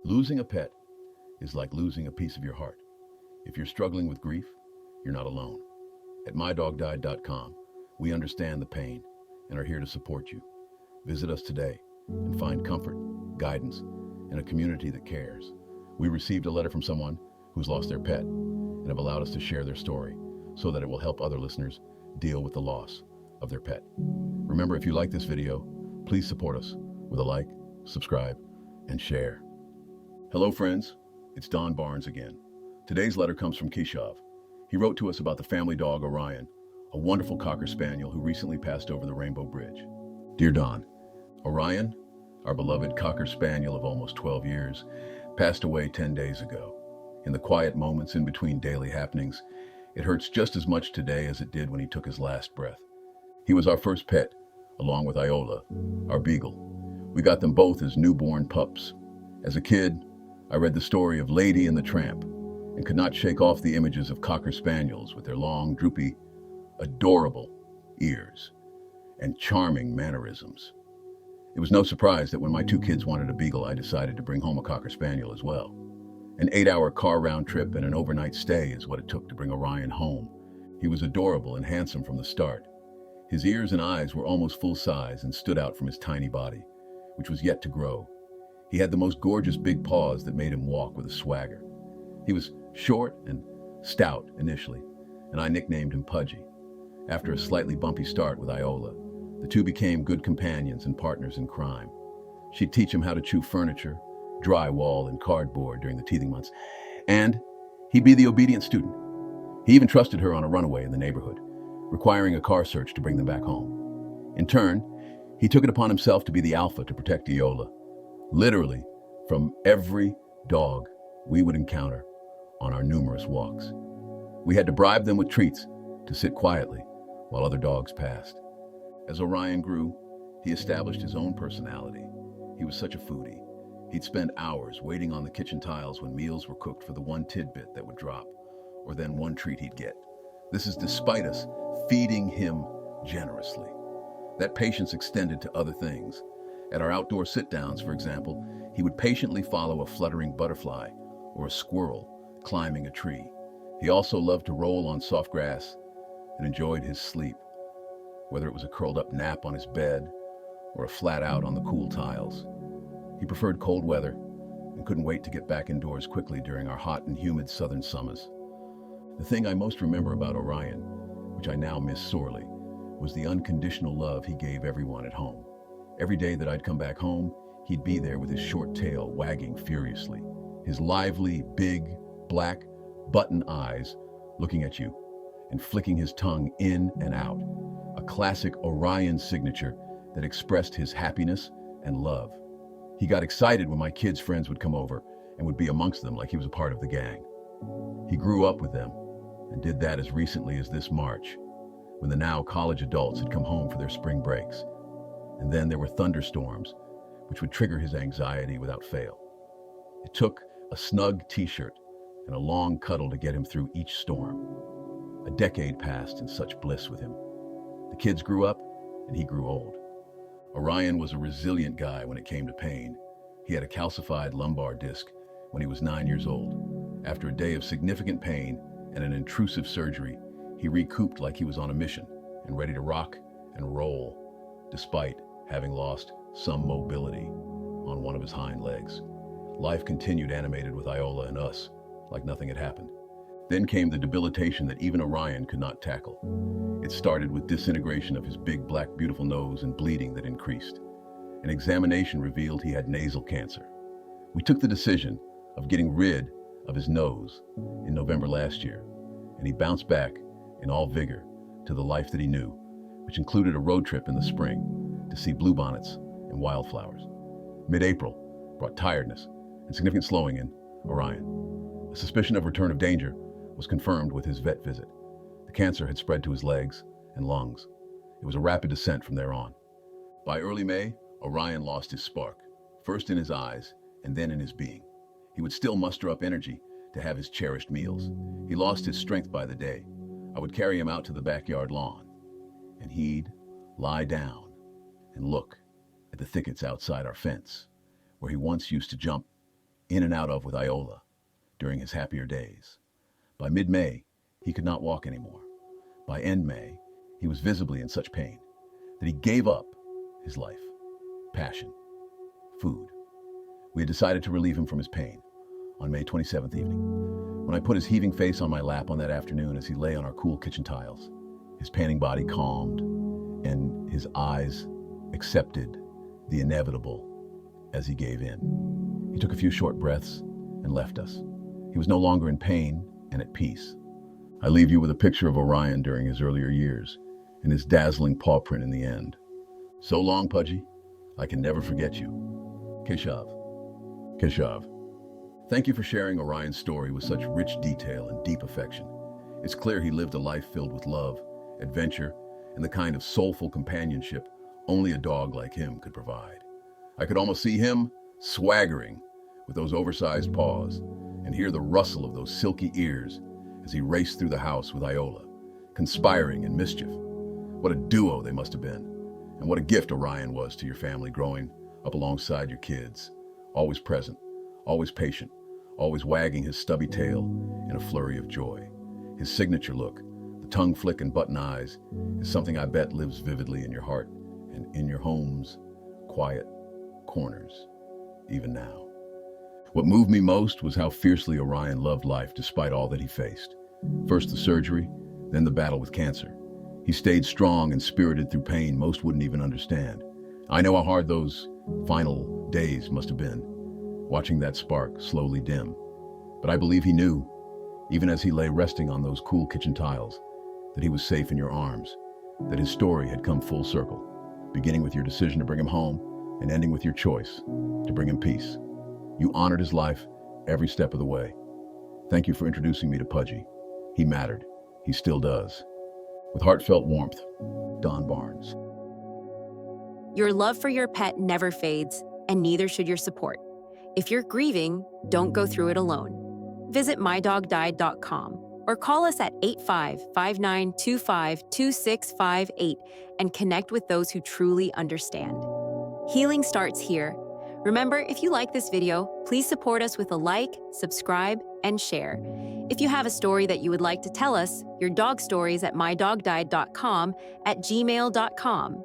Losing a pet is like losing a piece of your heart. If you're struggling with grief, you're not alone. At mydogdied.com, we understand the pain and are here to support you. Visit us today and find comfort, guidance, and a community that cares. We received a letter from someone who's lost their pet and have allowed us to share their story so that it will help other listeners deal with the loss of their pet. Remember, if you like this video, please support us with a like, subscribe, and share. Hello friends, it's Don Barnes again. Today's letter comes from Keshav. He wrote to us about the family dog Orion, a wonderful Cocker Spaniel who recently passed over the Rainbow Bridge. Dear Don, Orion, our beloved Cocker Spaniel of almost 12 years, passed away 10 days ago. In the quiet moments in between daily happenings, it hurts just as much today as it did when he took his last breath. He was our first pet, along with Iola, our beagle. We got them both as newborn pups. As a kid, I read the story of Lady and the Tramp and could not shake off the images of Cocker Spaniels with their long, droopy, adorable ears and charming mannerisms. It was no surprise that when my two kids wanted a beagle, I decided to bring home a Cocker Spaniel as well. An 8-hour car round trip and an overnight stay is what it took to bring Orion home. He was adorable and handsome from the start. His ears and eyes were almost full size and stood out from his tiny body, which was yet to grow. He had the most gorgeous big paws that made him walk with a swagger. He was short and stout initially, and I nicknamed him Pudgy. After a slightly bumpy start with Iola, the two became good companions and partners in crime. She'd teach him how to chew furniture, drywall, and cardboard during the teething months, and he'd be the obedient student. He even trusted her on a runaway in the neighborhood, requiring a car search to bring them back home. In turn, he took it upon himself to be the alpha to protect Iola, literally from every dog we would encounter on our numerous walks. We had to bribe them with treats to sit quietly while other dogs passed. As Orion grew, he established his own personality. He was such a foodie. He'd spend hours waiting on the kitchen tiles when meals were cooked for the one tidbit that would drop, or then one treat he'd get. This is despite us feeding him generously. That patience extended to other things. At our outdoor sit-downs, for example, he would patiently follow a fluttering butterfly or a squirrel climbing a tree. He also loved to roll on soft grass and enjoyed his sleep, whether it was a curled-up nap on his bed or a flat out on the cool tiles. He preferred cold weather and couldn't wait to get back indoors quickly during our hot and humid southern summers. The thing I most remember about Orion, which I now miss sorely, was the unconditional love he gave everyone at home. Every day that I'd come back home, he'd be there with his short tail wagging furiously, his lively, big, black, button eyes looking at you and flicking his tongue in and out, a classic Orion signature that expressed his happiness and love. He got excited when my kids' friends would come over and would be amongst them like he was a part of the gang. He grew up with them and did that as recently as this March, when the now college adults had come home for their spring breaks. And then there were thunderstorms, which would trigger his anxiety without fail. It took a snug t-shirt and a long cuddle to get him through each storm. A decade passed in such bliss with him. The kids grew up, and he grew old. Orion was a resilient guy when it came to pain. He had a calcified lumbar disc when he was 9 years old. After a day of significant pain and an intrusive surgery, he recouped like he was on a mission and ready to rock and roll, despite having lost some mobility on one of his hind legs. Life continued animated with Iola and us, like nothing had happened. Then came the debilitation that even Orion could not tackle. It started with disintegration of his big, black, beautiful nose and bleeding that increased. An examination revealed he had nasal cancer. We took the decision of getting rid of his nose in November last year, and he bounced back in all vigor to the life that he knew, which included a road trip in the spring to see bluebonnets and wildflowers. Mid-April brought tiredness and significant slowing in Orion. A suspicion of return of danger was confirmed with his vet visit. The cancer had spread to his legs and lungs. It was a rapid descent from there on. By early May, Orion lost his spark, first in his eyes and then in his being. He would still muster up energy to have his cherished meals. He lost his strength by the day. I would carry him out to the backyard lawn, and he'd lie down and look at the thickets outside our fence, where he once used to jump in and out of with Iola during his happier days. By mid-May, he could not walk anymore. By end May, he was visibly in such pain that he gave up his life, passion, food. We had decided to relieve him from his pain on May 27th evening. When I put his heaving face on my lap on that afternoon as he lay on our cool kitchen tiles, his panting body calmed and his eyes accepted the inevitable as he gave in. He took a few short breaths and left us. He was no longer in pain and at peace. I leave you with a picture of Orion during his earlier years and his dazzling paw print in the end. So long, Pudgy. I can never forget you. Keshav. Keshav. Thank you for sharing Orion's story with such rich detail and deep affection. It's clear he lived a life filled with love, adventure, and the kind of soulful companionship only a dog like him could provide. I could almost see him swaggering with those oversized paws and hear the rustle of those silky ears as he raced through the house with Iola, conspiring in mischief. What a duo they must have been, and what a gift Orion was to your family growing up alongside your kids, always present, always patient, always wagging his stubby tail in a flurry of joy. His signature look, the tongue flick and button eyes, is something I bet lives vividly in your heart and in your home's quiet corners, even now. What moved me most was how fiercely Orion loved life despite all that he faced. First the surgery, then the battle with cancer. He stayed strong and spirited through pain most wouldn't even understand. I know how hard those final days must have been, watching that spark slowly dim. But I believe he knew, even as he lay resting on those cool kitchen tiles, that he was safe in your arms, that his story had come full circle, beginning with your decision to bring him home and ending with your choice to bring him peace. You honored his life every step of the way. Thank you for introducing me to Pudgy. He mattered. He still does. With heartfelt warmth, Don Barnes. Your love for your pet never fades, and neither should your support. If you're grieving, don't go through it alone. Visit mydogdied.com or call us at 85-5925-2658 and connect with those who truly understand. Healing starts here. Remember, if you like this video, please support us with a like, subscribe, and share. If you have a story that you would like to tell us, your dog stories at mydogdied.com, at gmail.com.